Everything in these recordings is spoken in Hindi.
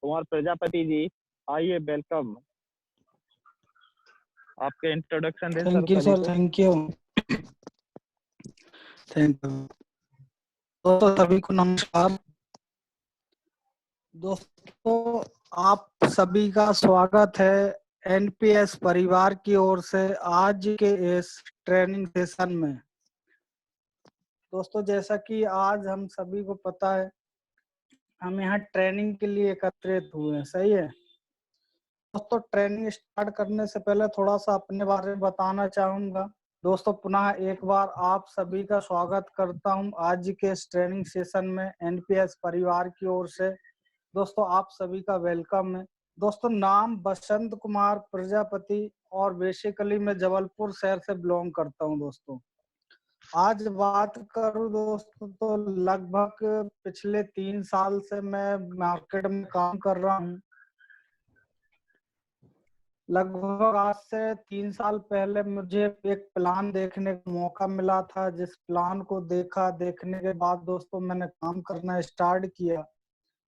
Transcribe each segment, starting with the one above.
कुमार प्रजापति जी, आइए, वेलकम। आपके इंट्रोडक्शन दें sir. Thank you sir, thank you thank you. दोस्तों सभी को नमस्कार। दोस्तों आप सभी का स्वागत है एनपीएस परिवार की ओर से आज के इस ट्रेनिंग सेशन में। दोस्तों जैसा कि आज हम सभी को पता है हम यहाँ ट्रेनिंग के लिए एकत्रित हुए हैं, सही है दोस्तों। ट्रेनिंग स्टार्ट करने से पहले थोड़ा सा अपने बारे में बताना चाहूंगा। दोस्तों पुनः एक बार आप सभी का स्वागत करता हूं आज के इस ट्रेनिंग सेशन में एनपीएस परिवार की ओर से। दोस्तों आप सभी का वेलकम है। दोस्तों नाम बसंत कुमार प्रजापति और बेसिकली मैं जबलपुर शहर से बिलोंग करता हूं। दोस्तों आज बात करूं दोस्तों तो लगभग पिछले 3 साल से मैं मार्केट में काम कर रहा हूं। लगभग आज से 3 साल पहले मुझे एक प्लान देखने का मौका मिला था, जिस प्लान को देखने के बाद दोस्तों मैंने काम करना स्टार्ट किया।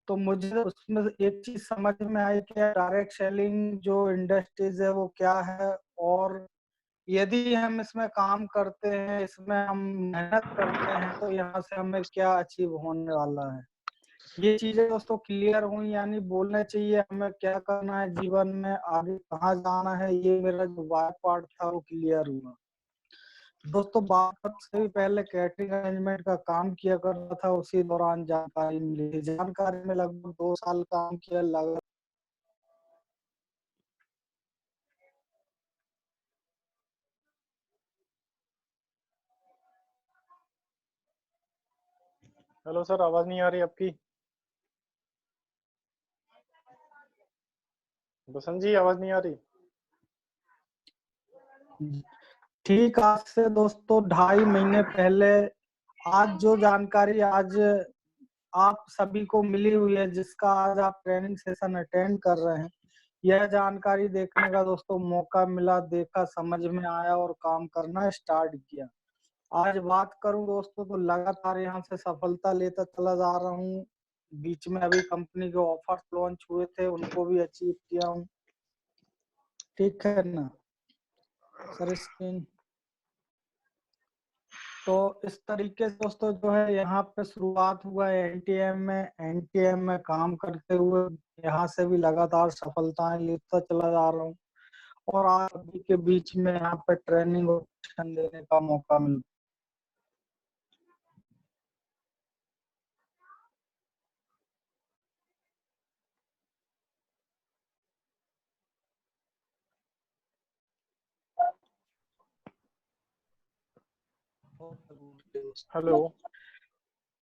तो मुझे उसमें एक चीज समझ में आई कि डायरेक्ट सेलिंग जो इंडस्ट्रीज है वो क्या है, और यदि हम इसमें काम करते हैं, इसमें हम मेहनत करते हैं तो यहाँ से हमें क्या अचीव होने वाला है। ये चीजें दोस्तों क्लियर हुई, यानी बोलना चाहिए हमें क्या करना है जीवन में, आगे कहाँ जाना है। ये मेरा जो वाई पार्ट था वो क्लियर हुआ। दोस्तों बात से भी पहले कैटरिंग अरेंजमेंट का काम किया कर रहा था, उसी दौरान जानकारी मिली। जानकारी में लगभग 2 साल काम किया लगा। हेलो सर, आवाज नहीं आ रही आपकी। बसंत जी आवाज नहीं आ रही। ठीक, आज से दोस्तों 2.5 महीने पहले आज जो जानकारी आज आप सभी को मिली हुई है, जिसका आज आप ट्रेनिंग सेशन अटेंड कर रहे हैं, यह जानकारी देखने का दोस्तों मौका मिला, देखा, समझ में आया और काम करना स्टार्ट किया। आज बात करूं दोस्तों तो लगातार यहाँ से सफलता लेता चला जा रहा हूँ। बीच में अभी कंपनी के ऑफर्स लॉन्च हुए थे, उनको भी अचीव किया हूँ। ठीक है ना सर स्क्रीन। तो इस तरीके से दोस्तों जो है यहाँ पे शुरुआत हुआ है एनटीएम में काम करते हुए। यहाँ से भी लगातार सफलताएं लेता चला जा रहा हूँ और आप सभी के बीच में यहाँ पे ट्रेनिंग और शिक्षण देने का मौका मिला। हेलो,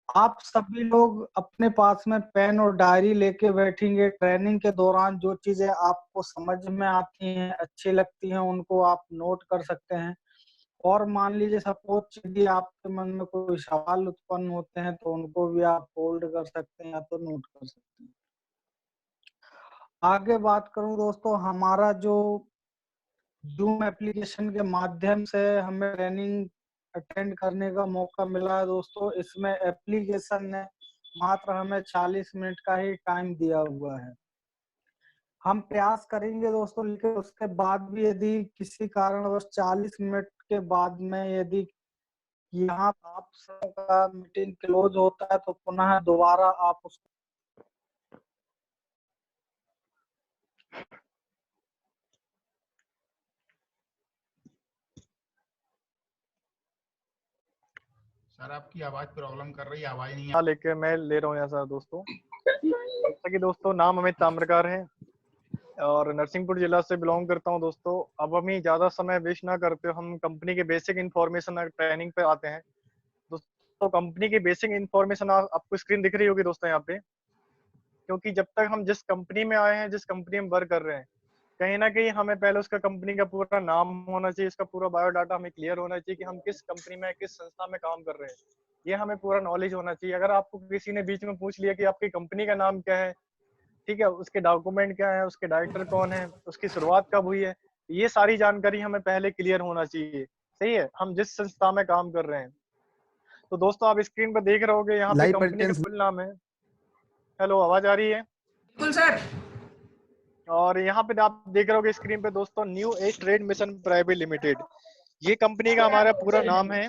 आप सभी लोग अपने पास में पेन और डायरी लेके बैठेंगे। ट्रेनिंग के दौरान जो चीजें आपको समझ में आती हैं, अच्छी लगती हैं, उनको आप नोट कर सकते हैं। और मान लीजिए सपोज यदि आपके मन में कोई सवाल उत्पन्न होते हैं तो उनको भी आप होल्ड कर सकते हैं या तो नोट कर सकते हैं। आगे बात करूं दोस्तों, हमारा जो जूम एप्लीकेशन के माध्यम से हमें ट्रेनिंग अटेंड करने का मौका मिला है दोस्तों। इसमें एप्लीकेशन ने मात्र हमें 40 मिनट का ही टाइम दिया हुआ है। हम प्रयास करेंगे दोस्तों, लेकिन उसके बाद भी यदि किसी कारणवश 40 मिनट के बाद में यदि यहाँ आप सबका मीटिंग क्लोज होता है तो पुनः दोबारा आप उसको सर आपकी आवाज प्रॉब्लम कर रही है, आवाज नहीं आ लेके मैं ले रहा हूँ यहाँ सर। दोस्तों जैसा कि दोस्तों नाम अमित ताम्रकार है और नरसिंहपुर जिला से बिलोंग करता हूँ। दोस्तों अब हम ज्यादा समय वेस्ट ना करते हो, हम कंपनी के बेसिक इन्फॉर्मेशन ट्रेनिंग पे आते हैं। दोस्तों कंपनी की बेसिक इन्फॉर्मेशन आपको स्क्रीन दिख रही होगी दोस्तों यहाँ पे, क्योंकि जब तक हम जिस कंपनी में आए हैं, जिस कंपनी में वर्क कर रहे हैं, कहीं ना कहीं हमें पहले उसका कंपनी का पूरा नाम होना चाहिए, इसका पूरा बायोडाटा हमें क्लियर होना चाहिए कि हम किस कंपनी में, किस संस्था में काम कर रहे हैं, ये हमें पूरा नॉलेज होना चाहिए। अगर आपको किसी ने बीच में पूछ लिया कि आपकी कंपनी का नाम क्या है, ठीक है, उसके डॉक्यूमेंट क्या है, उसके डायरेक्टर कौन है, उसकी शुरुआत कब हुई है, ये सारी जानकारी हमें पहले क्लियर होना चाहिए। सही है, हम जिस संस्था में काम कर रहे हैं। तो दोस्तों आप स्क्रीन पर देख रहे होगे यहाँ पे कंपनी का फुल नाम है। हेलो, आवाज आ रही है? बिल्कुल सर। और यहाँ पे आप देख रहे होगे स्क्रीन पे दोस्तों, new age trade mission private limited, ये कंपनी का हमारा पूरा नाम है।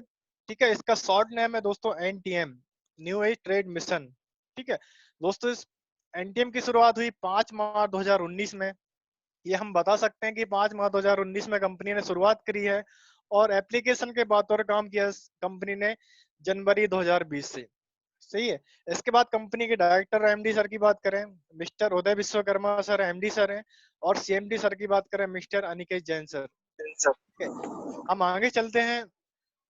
ठीक है, इसका शॉर्ट नेम है दोस्तों NTM, new age trade mission. ठीक है दोस्तों, इस NTM की शुरुआत हुई 5 मार्च 2019 में। ये हम बता सकते हैं कि 5 मार्च 2019 में कंपनी ने शुरुआत करी है, और एप्लीकेशन के बाद और काम किया कंपनी ने जनवरी 2020 से। सही है। इसके बाद कंपनी के डायरेक्टर MD सर की बात करें, मिस्टर उदय विश्वकर्मा सर MD सर हैं, और CMD सर की बात करें मिस्टर अनिकेत जैन सर। ठीक है, हम आगे चलते हैं,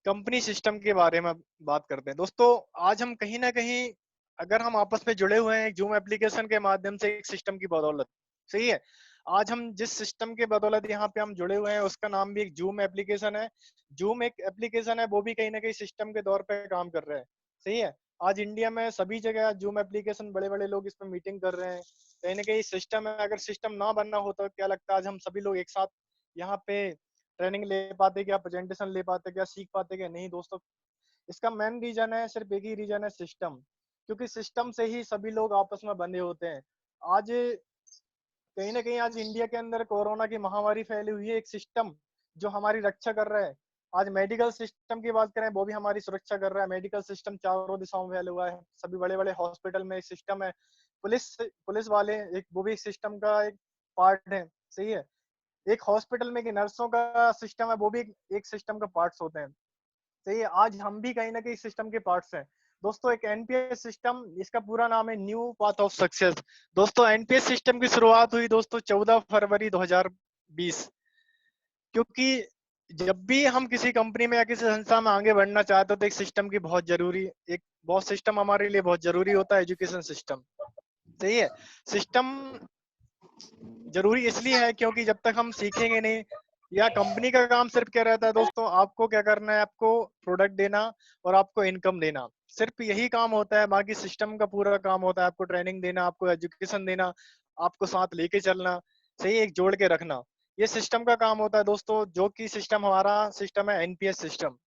कंपनी सिस्टम के बारे में बात करते हैं। दोस्तों आज हम कहीं ना कहीं अगर हम आपस में जुड़े हुए हैं जूम एप्लीकेशन के माध्यम से एक सिस्टम की बदौलत। सही है, आज हम जिस सिस्टम के बदौलत यहाँ पे हम जुड़े हुए हैं उसका नाम भी एक जूम एप्लीकेशन है। जूम एक एप्लीकेशन है, वो भी कहीं ना कहीं सिस्टम के तौर पे काम कर रहा है। सही है, आज इंडिया में सभी जगह जूम एप्लीकेशन, बड़े बड़े लोग इसमें मीटिंग कर रहे हैं। कहीं ना कहीं सिस्टम है, अगर सिस्टम ना बनना होता तो क्या लगता है आज हम सभी लोग एक साथ यहाँ पे ट्रेनिंग ले पाते क्या, प्रेजेंटेशन ले पाते क्या, सीख पाते क्या? नहीं दोस्तों, इसका मेन रीजन है, सिर्फ एक ही रीजन है, सिस्टम। क्योंकि सिस्टम से ही सभी लोग आपस में बंधे होते हैं। आज कहीं ना कहीं आज इंडिया के अंदर कोरोना की महामारी फैली हुई है, एक सिस्टम जो हमारी रक्षा कर रहा है। आज मेडिकल सिस्टम की बात करें, वो भी हमारी सुरक्षा कर रहा है। मेडिकल सिस्टम चारों दिशाओं में फैला हुआ है, सभी बड़े बड़े हॉस्पिटल में एक सिस्टम है। पुलिस वाले एक, वो भी सिस्टम का एक पार्ट है। सही है, एक हॉस्पिटल में नर्सों का सिस्टम है, वो भी एक सिस्टम का पार्ट्स होते हैं। सही है, आज हम भी कहीं ना कहीं सिस्टम के पार्ट्स हैं। दोस्तों एक NPS सिस्टम, इसका पूरा नाम है न्यू पाथ ऑफ सक्सेस। दोस्तों NPS सिस्टम की शुरुआत हुई दोस्तों 14 फरवरी 2020। क्योंकि जब भी हम किसी कंपनी में या किसी संस्था में आगे बढ़ना चाहते हो तो एक सिस्टम की बहुत जरूरी, एक बहुत सिस्टम हमारे लिए बहुत जरूरी होता है, एजुकेशन सिस्टम। सही है, सिस्टम जरूरी इसलिए है क्योंकि जब तक हम सीखेंगे नहीं, या कंपनी का काम सिर्फ क्या रहता है दोस्तों, आपको क्या करना है, आपको प्रोडक्ट देना और आपको इनकम देना, सिर्फ यही काम होता है। बाकी सिस्टम का पूरा काम होता है आपको ट्रेनिंग देना, आपको एजुकेशन देना, आपको साथ लेके चलना, सही, एक जोड़ के रखना। ये सिस्टम का काम होता है दोस्तों, जो कि सिस्टम हमारा सिस्टम है NPS सिस्टम।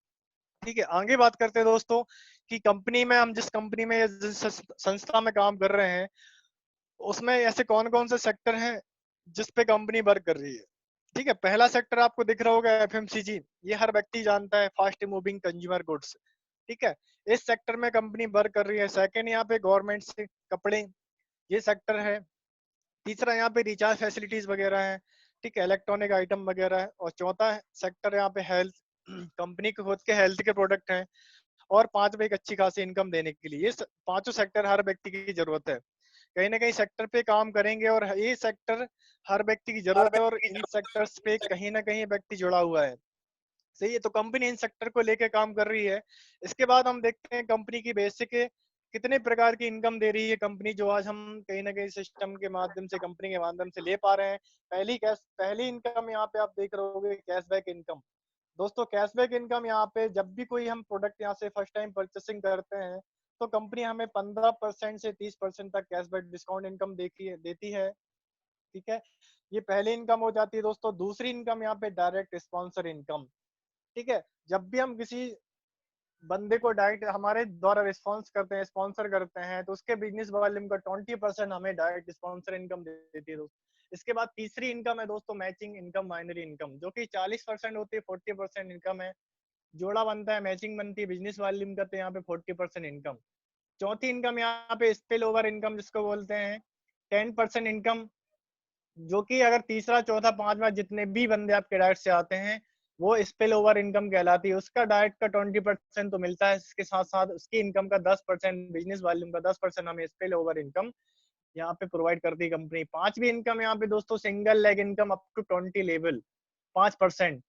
ठीक है, आगे बात करते हैं दोस्तों कि कंपनी में, हम जिस कंपनी में, जिस संस्था में काम कर रहे हैं, उसमें ऐसे कौन कौन से सेक्टर हैं जिस पे कंपनी वर्क कर रही है। ठीक है, पहला सेक्टर आपको दिख रहा होगा FMCG, ये हर व्यक्ति जानता है, फास्ट मूविंग कंज्यूमर गुड्स। ठीक है, इस सेक्टर में कंपनी वर्क कर रही है। सेकंड यहाँ पे गवर्नमेंट से कपड़े, ये सेक्टर है। तीसरा यहाँ पे रिचार्ज फैसिलिटीज वगैरह है। ठीक है, इलेक्ट्रॉनिक आइटम वगैरह है। और चौथा सेक्टर यहाँ पे हेल्थ, कंपनी के खुद के हेल्थ के प्रोडक्ट हैं। और पांचवा एक अच्छी खासी इनकम देने के लिए, ये पांचों सेक्टर हर व्यक्ति की जरूरत है। कहीं ना कहीं सेक्टर पे काम करेंगे, और ये सेक्टर हर व्यक्ति की जरूरत है, और इन सेक्टर्स पे कहीं ना कहीं व्यक्ति जुड़ा हुआ है। सही है, तो कंपनी इन सेक्टर को लेके काम कर रही है। इसके बाद हम देखते हैं कंपनी की बेसिक कितने प्रकार की इनकम दे रही है कंपनी, जो आज हम कहीं ना कहीं सिस्टम के माध्यम से, कंपनी के माध्यम से ले पा रहे हैं। पहली इनकम यहाँ पे आप देख रहे होगे, कैशबैक इनकम। दोस्तों कैशबैक इनकम यहाँ पे, जब भी कोई हम प्रोडक्ट यहाँ से फर्स्ट टाइम परचेसिंग करते हैं तो कंपनी हमें 15% से 30% तक कैशबैक डिस्काउंट इनकम देती है। ठीक है, ये पहली इनकम हो जाती है दोस्तों। दूसरी इनकम यहाँ पे डायरेक्ट स्पॉन्सर इनकम। ठीक है, जब भी हम किसी बंदे को डायरेक्ट हमारे द्वारा रिस्पॉन्स करते हैं, स्पॉन्सर करते हैं, तो उसके बिजनेस वॉल्यूम का 20% हमें डायरेक्ट स्पॉन्सर इनकम देती है दोस्तों। इसके बाद तीसरी इनकम है दोस्तों मैचिंग इनकम, बाइनरी इनकम, जो कि 40% होती है, 40% इनकम है। जोड़ा बनता है, मैचिंग बनती है बिजनेस वॉल्यूम का, तो यहाँ पे 40% इनकम। चौथी इनकम यहाँ पे स्पिल ओवर इनकम जिसको बोलते हैं, 10% इनकम, जो कि अगर तीसरा चौथा पांचवा जितने भी बंदे आपके डायरेक्ट से आते हैं वो स्पिल ओवर इनकम कहलाती है। उसका डायरेक्ट का 20% तो मिलता है, इसके साथ साथ उसकी इनकम का 10%, बिजनेस वॉल्यूम का 10% हमें स्पिल ओवर इनकम यहाँ पे प्रोवाइड करती है कंपनी। पांचवी इनकम यहाँ पे दोस्तों single leg income up to 20 level, 5%।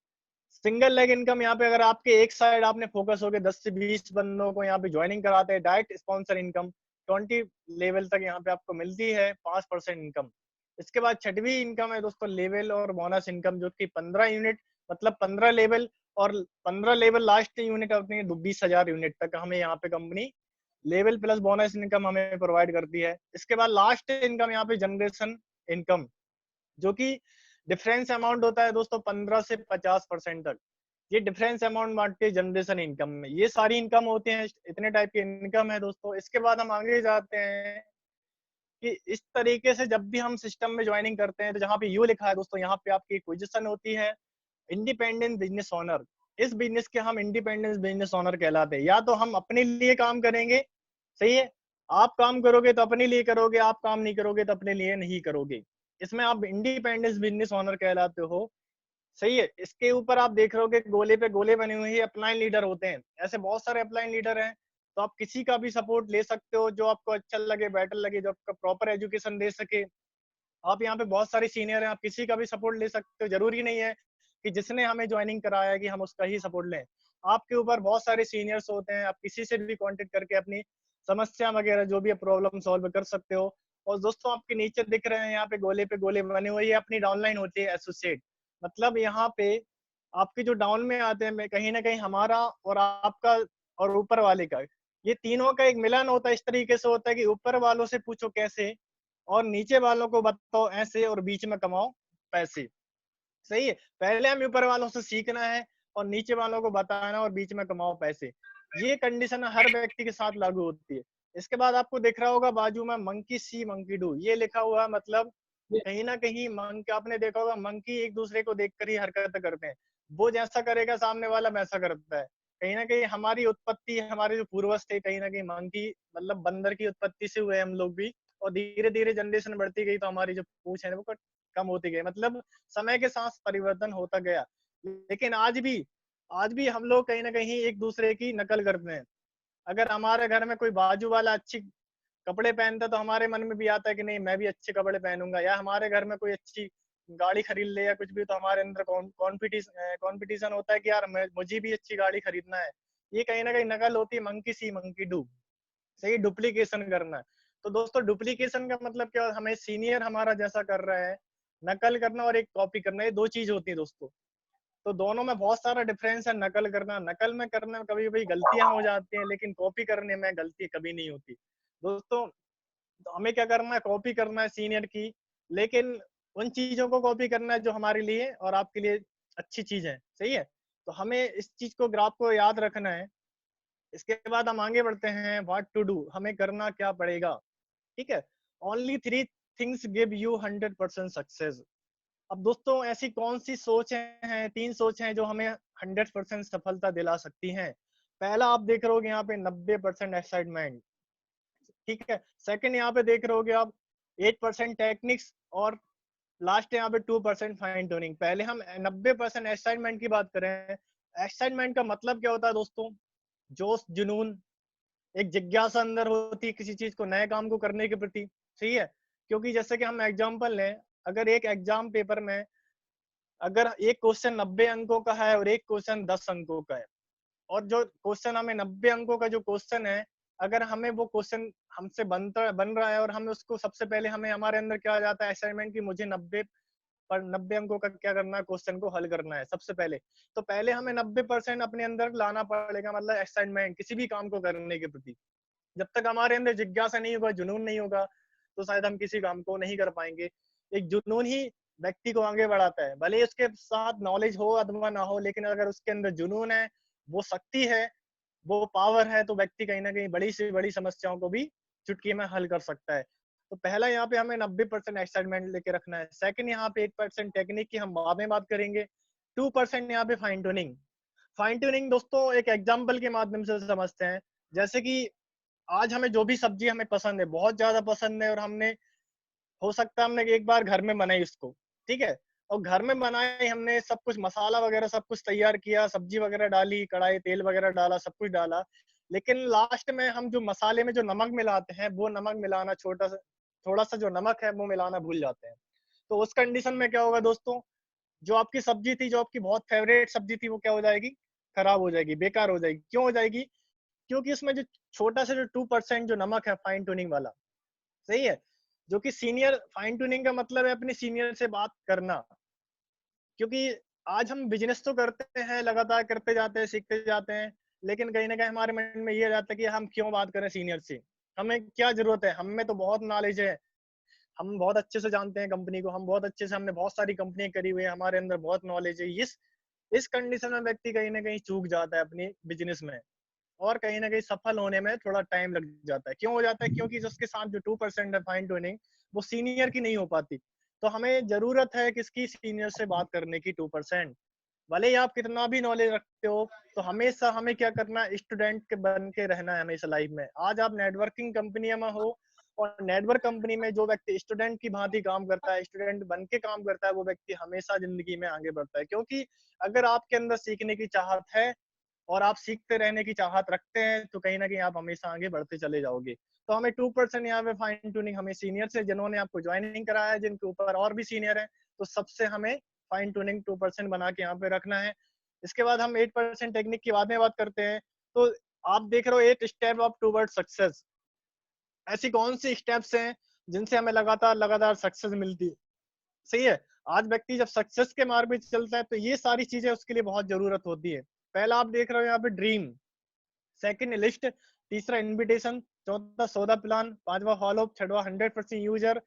Single leg income यहाँ पे अगर आपके एक साइड आपने फोकस हो गए 10 से 20 बंदों को यहाँ पे ज्वाइनिंग कराते हैं, डायरेक्ट स्पॉन्सर इनकम 20 लेवल तक यहाँ पे आपको मिलती है, 5% इनकम। इसके बाद छठवीं इनकम है दोस्तों लेवल और बोनस इनकम, जो कि 15 यूनिट, मतलब 15 लेवल, और 15 लेवल लास्ट यूनिट अपनी 20,000 यूनिट तक हमें यहाँ पे company level plus bonus income हमें प्रोवाइड करती है। इसके बाद लास्ट इनकम यहाँ पे जनरेशन इनकम, जो कि डिफरेंस अमाउंट होता है दोस्तों 15 से 50% तक। ये डिफरेंस अमाउंट बांटते हैं जनरेशन इनकम में। ये सारी इनकम होते हैं, इतने टाइप के इनकम है दोस्तों। इसके बाद हम आगे जाते हैं कि इस तरीके से जब भी हम सिस्टम में ज्वाइनिंग करते हैं तो जहाँ पे यू लिखा है दोस्तों, यहाँ पे आपकी पोजीशन होती है इंडिपेंडेंट बिजनेस ओनर। इस बिजनेस के हम इंडिपेंडेंट बिजनेस ओनर कहलाते हैं। या तो हम अपने लिए काम करेंगे, सही है, आप काम करोगे तो अपने लिए करोगे, आप काम नहीं करोगे तो अपने लिए नहीं करोगे, इसमें आप इंडिपेंडेंट बिजनेस ओनर कहलाते हो, सही है। इसके ऊपर आप देख रहे हो कि गोले पे गोले बने हुए हैं, अपलाइन लीडर होते हैं। ऐसे बहुत सारे अपलाइन लीडर हैं, तो आप किसी का भी सपोर्ट ले सकते हो जो आपको अच्छा लगे, बेटर लगे, जो आपका प्रॉपर एजुकेशन दे सके। आप यहाँ पे बहुत सारे सीनियर हैं, आप किसी का भी सपोर्ट ले सकते हो। जरूरी नहीं है कि जिसने हमें ज्वाइनिंग कराया है कि हम उसका ही सपोर्ट लें। आपके ऊपर बहुत सारे सीनियर्स होते हैं, आप किसी से भी कांटेक्ट करके अपनी समस्या वगैरह जो भी प्रॉब्लम सॉल्व कर सकते हो। और दोस्तों आपके नीचे दिख रहे हैं यहाँ पे गोले बने हुए, ये अपनी डाउनलाइन होती है एसोसिएट। मतलब यहाँ पे आपके जो डाउन में आते हैं, कहीं ना कहीं हमारा और आपका और ऊपर वाले का, ये तीनों का एक मिलन होता है। इस तरीके से होता है कि ऊपर वालों से पूछो कैसे, और नीचे वालों को बताओ ऐसे, और बीच में कमाओ पैसे, सही है। पहले हम ऊपर वालों से सीखना है और नीचे वालों को बताना, और बीच में कमाओ पैसे। ये कंडीशन हर व्यक्ति के साथ लागू होती है। इसके बाद आपको दिख रहा होगा बाजू में मंकी सी मंकी डू, ये लिखा हुआ है। मतलब कहीं ना कहीं मंकी, आपने देखा होगा मंकी एक दूसरे को देखकर ही हरकत करते हैं। वो जैसा करेगा सामने वाला वैसा करता है। कहीं ना कहीं हमारी उत्पत्ति, हमारे जो पूर्वज थे, कहीं ना कहीं मंकी मतलब बंदर की उत्पत्ति से हुए हम लोग भी। और धीरे धीरे जनरेशन बढ़ती गई तो हमारी जो पूंछ है वो कम होती गई। मतलब समय के साथ परिवर्तन होता गया। लेकिन आज भी हम लोग कहीं ना कहीं एक दूसरे की नकल करते हैं। अगर हमारे घर में कोई बाजू वाला अच्छी कपड़े पहनता तो हमारे मन में भी आता है कि नहीं मैं भी अच्छे कपड़े पहनूंगा। या हमारे घर में कोई अच्छी गाड़ी खरीद ले या कुछ भी, तो हमारे अंदर कॉम्पिटिशन होता है कि यार मुझे भी अच्छी गाड़ी खरीदना है। ये कहीं ना कहीं नकल होती है, मंकी सी मंकी डू, सही, डुप्लीकेशन करना है। तो दोस्तों डुप्लीकेशन का मतलब क्या, हमें सीनियर हमारा जैसा कर रहा है, नकल करना और एक कॉपी करना, ये दो चीज होती है दोस्तों। तो दोनों में बहुत सारा डिफरेंस है। नकल नकल में करने में कभी कभी गलतियां हो जाती हैं, लेकिन कॉपी करने में गलती कभी नहीं होती दोस्तों। तो हमें क्या करना है, कॉपी करना है सीनियर की, लेकिन उन चीजों को कॉपी करना है जो हमारे लिए और आपके लिए अच्छी चीज है, सही है। तो हमें इस चीज को, ग्राफ को याद रखना है। इसके बाद हम आगे बढ़ते हैं, व्हाट टू डू, हमें करना क्या पड़ेगा, ठीक है। Only 3 things give you 100% success. अब दोस्तों ऐसी कौन सी सोचें हैं, 3 सोच हैं जो हमें 100% सफलता दिला सकती हैं। पहला आप देख रहे होगे यहाँ पे 90% एक्साइटमेंट, ठीक है। सेकंड यहाँ पे देख रहे होगे आप 8% टेक्निक्स, और लास्ट यहाँ पे 2% फाइन ट्यूनिंग। पहले हम 90% एक्साइटमेंट की बात करें। एक्साइटमेंट का मतलब क्या होता है दोस्तों, जोश, जुनून, एक जिज्ञासा अंदर होती है किसी चीज को, नए काम को करने के प्रति, सही है। क्योंकि जैसे कि हम एग्जांपल लें, अगर एक एग्जाम पेपर में अगर एक क्वेश्चन 90 अंकों का है और एक क्वेश्चन 10 अंकों का है, और जो क्वेश्चन हमें 90 अंकों का जो क्वेश्चन है, अगर हमें वो क्वेश्चन हमसे बन रहा है और हमें उसको सबसे पहले हमें हमारे अंदर क्या आ जाता है, असाइनमेंट की मुझे 90 अंकों का क्या करना है, क्वेश्चन को हल करना है सबसे पहले। तो पहले हमें 90% अपने अंदर लाना पड़ेगा, मतलब एक्साइटमेंट किसी भी काम को करने के प्रति। जब तक हमारे अंदर जिज्ञासा नहीं होगा, जुनून नहीं होगा, तो शायद हम किसी काम को नहीं कर पाएंगे। एक जुनून ही व्यक्ति को आगे बढ़ाता है, भले उसके साथ नॉलेज हो अथवा ना हो, लेकिन अगर उसके अंदर जुनून है, वो शक्ति है, वो पावर है, तो व्यक्ति कहीं ना कहीं बड़ी से बड़ी समस्याओं को भी चुटकी में हल कर सकता है। तो पहला यहाँ पे हमें 90% एक्साइटमेंट लेके रखना है। सेकंड यहाँ पे 8% टेक्निक की हम बाद में बात करेंगे। 2% यहाँ पे फाइन ट्यूनिंग। फाइन ट्यूनिंग दोस्तों एक एग्जाम्पल के माध्यम से समझते हैं। जैसे कि आज हमें जो भी सब्जी हमें पसंद है, बहुत ज्यादा पसंद है, और हमने, हो सकता है हमने एक बार घर में बनाई उसको, ठीक है, और घर में बनाई हमने, सब कुछ मसाला वगैरह सब कुछ तैयार किया, सब्जी वगैरह डाली, कढ़ाई तेल वगैरह डाला, सब कुछ डाला, लेकिन लास्ट में हम जो मसाले में जो नमक मिलाते हैं, वो नमक मिलाना थोड़ा सा जो नमक है वो मिलाना भूल जाते हैं। तो उस कंडीशन में क्या होगा दोस्तों, जो आपकी सब्जी थी, जो आपकी बहुत फेवरेट सब्जी थी, वो क्या हो जाएगी, खराब हो जाएगी, बेकार हो जाएगी। क्यों हो जाएगी, क्योंकि उसमें जो छोटा सा जो 2% जो नमक है फाइन ट्यूनिंग वाला, सही है, जो कि सीनियर, फाइन ट्यूनिंग का मतलब है अपने सीनियर से बात करना। क्योंकि आज हम बिजनेस तो करते हैं, लगातार करते जाते हैं, सीखते जाते हैं, लेकिन कहीं ना कहीं हमारे मन में ये आ जाता है कि हम क्यों बात करें सीनियर से, हमें क्या जरूरत है, हमें तो बहुत नॉलेज है, हम बहुत अच्छे से जानते हैं कंपनी को, हम बहुत अच्छे से, हमने बहुत सारी कंपनी करी हुई है, हमारे अंदर बहुत नॉलेज है। इस कंडीशन में व्यक्ति कहीं ना कहीं चूक जाता है अपनी बिजनेस में। और कहीं ना कहीं सफल होने में थोड़ा टाइम लग जाता है। क्यों हो जाता है? क्योंकि जो उसके साथ जो 2% है फाइन ट्यूनिंग, वो सीनियर की नहीं हो पाती। तो हमें जरूरत है किसकी? सीनियर से बात करने की 2%। भले ही आप कितना भी नॉलेज रखते हो, तो हमेशा हमें क्या करना है? स्टूडेंट के बन के रहना है हमेशा लाइफ में। आज आप नेटवर्किंग कंपनियों में हो, और नेटवर्क कंपनी में जो व्यक्ति स्टूडेंट की भांति काम करता है, स्टूडेंट बन के काम करता है, वो व्यक्ति हमेशा जिंदगी में आगे बढ़ता है। क्योंकि अगर आपके अंदर सीखने की चाहत है और आप सीखते रहने की चाहत रखते हैं, तो कहीं ना कहीं आप हमेशा आगे बढ़ते चले जाओगे। तो हमें 2% यहाँ पे फाइन ट्यूनिंग हमें सीनियर से, जिन्होंने आपको ज्वाइनिंग कराया है, जिनके ऊपर और भी सीनियर है, तो सबसे हमें फाइन ट्यूनिंग 2% बना के यहाँ पे रखना है। इसके बाद हम 8% टेक्निक की बाद में बात करते हैं। तो आप देख रहे हो 8 स्टेप ऑफ टूवर्ड सक्सेस। ऐसी कौन सी स्टेप्स हैं जिनसे हमें लगातार लगातार सक्सेस मिलती है? सही है। आज व्यक्ति जब सक्सेस के मार्ग में चलता है, तो ये सारी चीजें उसके लिए बहुत जरूरत होती है। पहला आप देख रहे हो यहाँ पे ड्रीम, सेकंड लिस्ट, तीसरा इनविटेशन, चौथा सौदा प्लान, पांचवा फॉलो अप, छठवा 100% यूजर,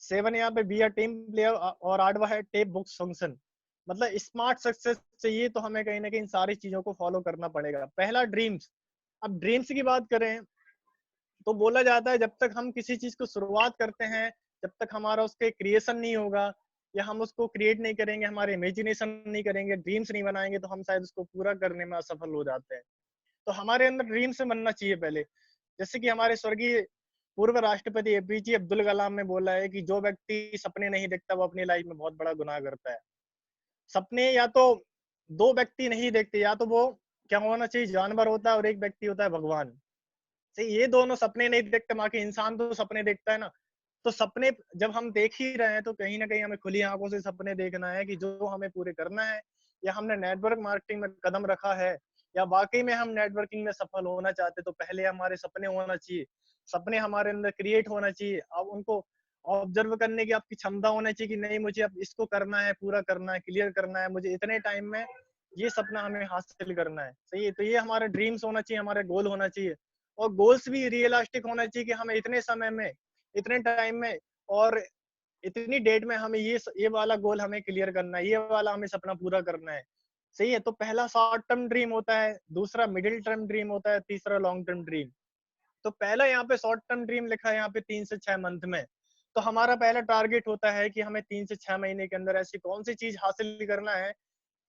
7 यहाँ पे बी अ टीम प्लेयर, और आठवा है टेप बुक्स फंक्शन। मतलब स्मार्ट सक्सेस चाहिए तो हमें कहीं ना कहीं इन सारी चीजों को फॉलो करना पड़ेगा। पहला ड्रीम्स। अब ड्रीम्स की बात करें, तो बोला जाता है जब तक हम किसी चीज को शुरुआत करते हैं, जब तक हमारा उसके क्रिएशन नहीं होगा, या हम उसको क्रिएट नहीं करेंगे, हमारे इमेजिनेशन नहीं करेंगे, ड्रीम्स नहीं बनाएंगे, तो हम शायद उसको पूरा करने में असफल हो जाते हैं। तो हमारे अंदर ड्रीम्स बनना चाहिए पहले। जैसे कि हमारे स्वर्गीय पूर्व राष्ट्रपति एपीजे अब्दुल कलाम ने बोला है कि जो व्यक्ति सपने नहीं देखता, वो अपनी लाइफ में बहुत बड़ा गुनाह करता है। सपने या तो दो व्यक्ति नहीं देखते, या तो वो क्या होना चाहिए? जानवर होता है, और एक व्यक्ति होता है भगवान। सही, ये दोनों सपने नहीं देखते, बाकी इंसान तो सपने देखता है ना। तो सपने जब हम देख ही रहे हैं, तो कहीं ना कहीं हमें खुली आंखों से सपने देखना है कि जो हमें पूरे करना है, या हमने नेटवर्क मार्केटिंग में कदम रखा है, या वाकई में हम नेटवर्किंग में सफल होना चाहते, तो पहले हमारे सपने होना चाहिए। सपने हमारे अंदर क्रिएट होना चाहिए। अब उनको ऑब्जर्व करने की आपकी क्षमता होना चाहिए कि नहीं, मुझे अब इसको करना है, पूरा करना है, क्लियर करना है, मुझे इतने टाइम में ये सपना हमें हासिल करना है। सही है। तो ये हमारा ड्रीम्स होना चाहिए, हमारे गोल होना चाहिए। और गोल्स भी रियलिस्टिक होना चाहिए कि हमें इतने समय में, इतने टाइम में, और इतनी डेट में हमें ये वाला गोल हमें क्लियर करना है, ये वाला हमें सपना पूरा करना है। सही है। तो पहला शॉर्ट टर्म ड्रीम होता है, दूसरा मिडिल टर्म ड्रीम होता है, तीसरा लॉन्ग टर्म ड्रीम। तो पहला यहाँ पे शॉर्ट टर्म ड्रीम लिखा है यहाँ पे 3 से 6 मंथ में। तो हमारा पहला टारगेट होता है कि हमें 3 से 6 महीने के अंदर ऐसी कौन सी चीज हासिल करना है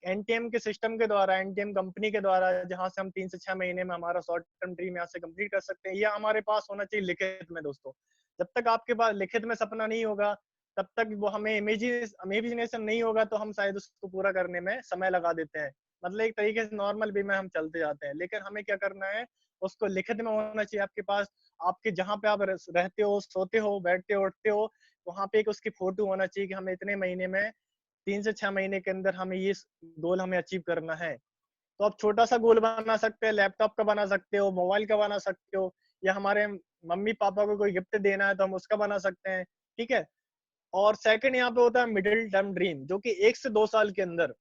एनटीएम के सिस्टम के द्वारा, एनटीएम कंपनी के द्वारा, जहां से हम 3 से 6 महीने में हमारा शॉर्ट टर्म ड्रीम यहाँ से कंप्लीट कर सकते हैं। यह हमारे पास होना चाहिए लिखित में दोस्तों। जब तक आपके पास लिखित में सपना नहीं होगा, तब तक वो हमें इमेजिनेशन नहीं होगा, तो हम शायद उसको पूरा करने में समय लगा देते हैं। मतलब एक तरीके से नॉर्मल वे में हम चलते जाते हैं। लेकिन हमें क्या करना है? उसको लिखित में होना चाहिए आपके पास। आपके जहाँ पे आप रहते हो, सोते हो, बैठते हो, उठते हो, वहां पे एक उसकी फोटो होना चाहिए कि हमें इतने महीने में, 3 से 6 महीने के अंदर हमें ये गोल हमें अचीव करना है। तो आप छोटा सा गोल बना सकते हैं, लैपटॉप का बना सकते हो, मोबाइल का बना सकते हो, या हमारे मम्मी पापा को कोई गिफ्ट देना है तो हम उसका बना सकते हैं। ठीक है। और सेकंड यहाँ पे होता है मिडिल टर्म ड्रीम, जो कि 1 से 2 साल के अंदर।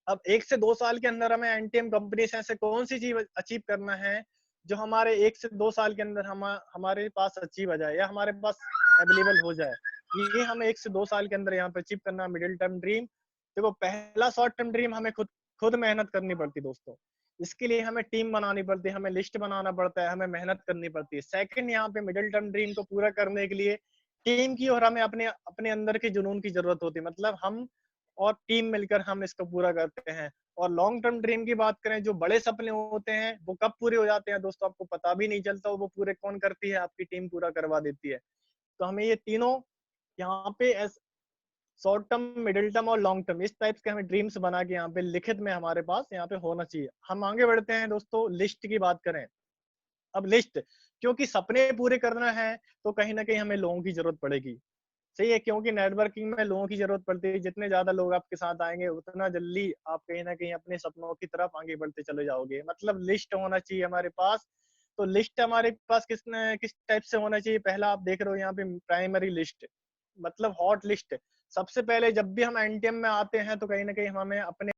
अब 1 से 2 साल के अंदर हमें एनटीएम कंपनी से ऐसे कौन सी चीज अचीव करना है जो हमारे 1 से 2 साल के अंदर हमारे पास अचीव आ जाए, या हमारे पास अवेलेबल हो जाए। ये हमें 1 से 2 साल के अंदर यहाँ पे अचीव करना है, मिडिल टर्म ड्रीम। देखो, पहला शॉर्ट टर्म ड्रीम हमें खुद खुद मेहनत करनी पड़ती दोस्तों। इसके लिए हमें टीम बनानी पड़ती है, हमें लिस्ट बनाना पड़ता है, हमें मेहनत करनी पड़ती है। सेकंड, यहाँ पे मिडिल टर्म ड्रीम को पूरा करने के लिए टीम की और हमें अपने अपने अंदर के जुनून की जरूरत होती है। मतलब हम और टीम मिलकर हम इसको पूरा करते हैं। और लॉन्ग टर्म ड्रीम की बात करें, जो बड़े सपने होते हैं, वो कब पूरे हो जाते हैं दोस्तों, आपको पता भी नहीं चलता। वो पूरे कौन करती है? आपकी टीम पूरा करवा देती है। तो हमें ये तीनों यहाँ पे शॉर्ट टर्म, मिडिल टर्म और लॉन्ग टर्म, इस टाइप के हमें ड्रीम्स बना के यहाँ पे लिखित में हमारे पास यहाँ पे होना चाहिए। हम आगे बढ़ते हैं दोस्तों, लिस्ट की बात करें। अब लिस्ट, क्योंकि सपने पूरे करना है, तो कहीं ना कहीं हमें लोगों की जरूरत पड़ेगी। सही है। क्योंकि नेटवर्किंग में लोगों की जरूरत पड़ती है। जितने ज्यादा लोग आपके साथ आएंगे, उतना जल्दी आप कहीं ना कहीं अपने सपनों की तरफ आगे बढ़ते चले जाओगे। मतलब लिस्ट होना चाहिए हमारे पास। तो लिस्ट हमारे पास किस टाइप से होना चाहिए? पहला आप देख रहे हो यहाँ पे प्राइमरी लिस्ट, मतलब हॉट लिस्ट। सबसे पहले जब भी हम एनटीएम में आते हैं, तो कहीं ना कहीं हमें अपने